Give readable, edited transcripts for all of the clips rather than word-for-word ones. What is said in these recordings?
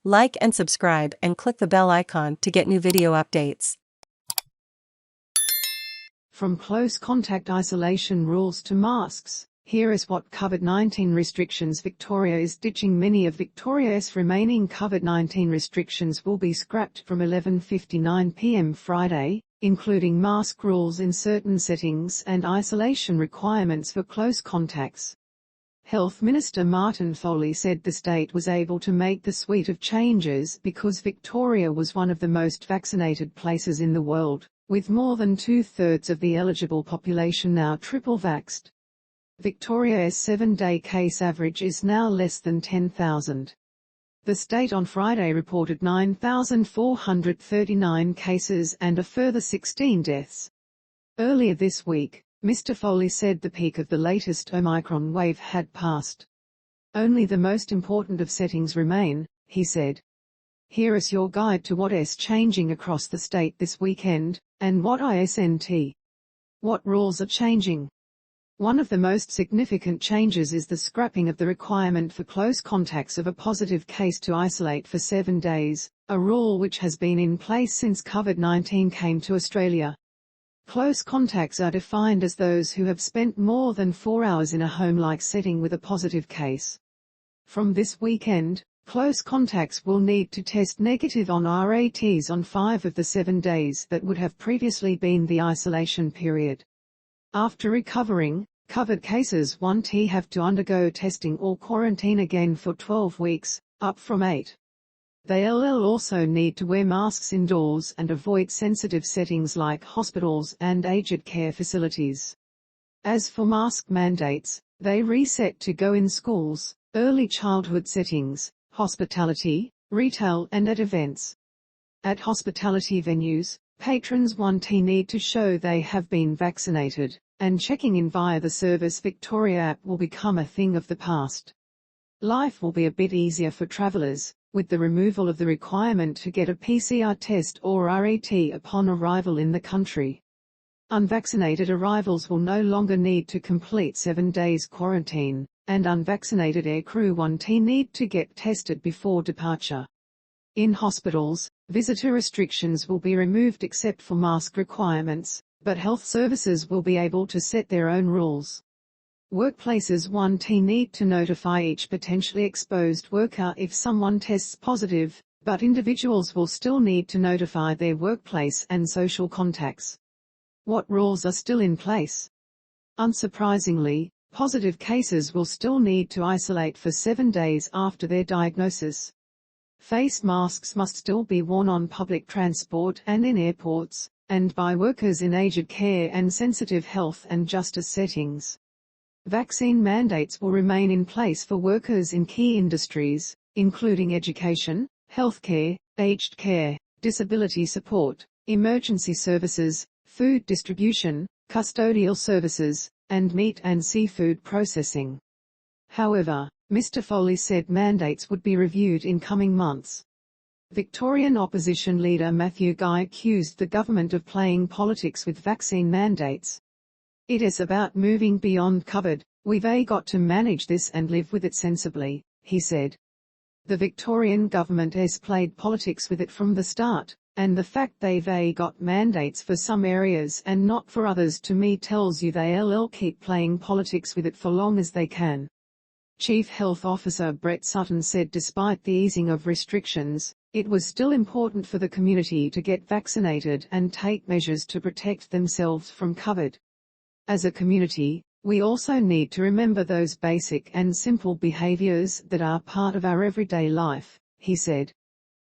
Like and subscribe and click the bell icon to get new video updates. From close contact isolation rules to masks, here is what COVID-19 restrictions Victoria is ditching. Many of Victoria's remaining COVID-19 restrictions will be scrapped from 11:59 p.m. Friday, including mask rules in certain settings and isolation requirements for close contacts. Health Minister Martin Foley said the state was able to make the suite of changes because Victoria was one of the most vaccinated places in the world, with more than 2/3 of the eligible population now triple vaxxed. Victoria's 7-day case average is now less than 10,000. The state on Friday reported 9,439 cases and a further 16 deaths. Earlier this week, Mr. Foley said the peak of the latest Omicron wave had passed. Only the most important of settings remain, he said. Here is your guide to what is changing across the state this weekend, and what isn't. What rules are changing? One of the most significant changes is the scrapping of the requirement for close contacts of a positive case to isolate for 7 days, a rule which has been in place since COVID-19 came to Australia. Close contacts are defined as those who have spent more than 4 hours in a home-like setting with a positive case. From this weekend, close contacts will need to test negative on RATs on 5 of the 7 days that would have previously been the isolation period. After recovering, covered cases won't have to undergo testing or quarantine again for 12 weeks, up from 8. They'll also need to wear masks indoors and avoid sensitive settings like hospitals and aged care facilities. As for mask mandates, they reset to go in schools, early childhood settings, hospitality, retail and at events. At hospitality venues, patrons won't need to show they have been vaccinated, and checking in via the Service Victoria app will become a thing of the past. Life will be a bit easier for travellers, with the removal of the requirement to get a PCR test or RAT upon arrival in the country. Unvaccinated arrivals will no longer need to complete 7 days quarantine, and unvaccinated aircrew won't need to get tested before departure. In hospitals, visitor restrictions will be removed except for mask requirements, but health services will be able to set their own rules. Workplaces won't need to notify each potentially exposed worker if someone tests positive, but individuals will still need to notify their workplace and social contacts. What rules are still in place? Unsurprisingly, positive cases will still need to isolate for 7 days after their diagnosis. Face masks must still be worn on public transport and in airports, and by workers in aged care and sensitive health and justice settings. Vaccine mandates will remain in place for workers in key industries, including education, healthcare, aged care, disability support, emergency services, food distribution, custodial services, and meat and seafood processing. However, Mr. Foley said mandates would be reviewed in coming months. Victorian opposition leader Matthew Guy accused the government of playing politics with vaccine mandates. It is about moving beyond COVID. We've got to manage this and live with it sensibly, he said. The Victorian government has played politics with it from the start, and the fact they've got mandates for some areas and not for others to me tells you they'll keep playing politics with it for long as they can. Chief Health Officer Brett Sutton said despite the easing of restrictions, it was still important for the community to get vaccinated and take measures to protect themselves from COVID. As a community, we also need to remember those basic and simple behaviours that are part of our everyday life, he said.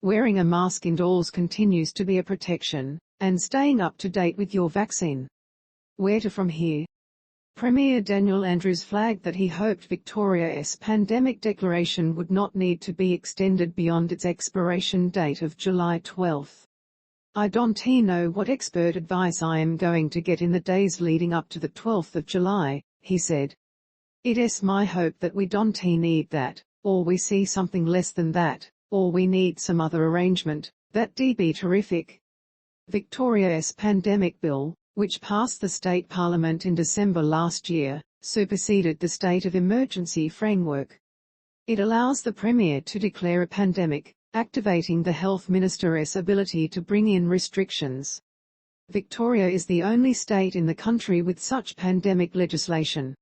Wearing a mask indoors continues to be a protection, and staying up to date with your vaccine. Where to from here? Premier Daniel Andrews flagged that he hoped Victoria's pandemic declaration would not need to be extended beyond its expiration date of July 12. I don't know what expert advice I am going to get in the days leading up to the 12th of July, he said. It is my hope that we don't need that, or we see something less than that, or we need some other arrangement. That'd be terrific. Victoria's pandemic bill, which passed the state parliament in December last year, superseded the state of emergency framework. It allows the Premier to declare a pandemic, activating the Health Minister's ability to bring in restrictions. Victoria is the only state in the country with such pandemic legislation.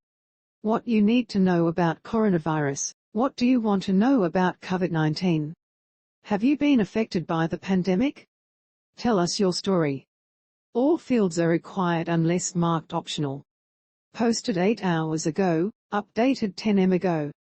What you need to know about coronavirus. What do you want to know about COVID-19? Have you been affected by the pandemic? Tell us your story. All fields are required unless marked optional. Posted 8 hours ago, updated 10 m ago.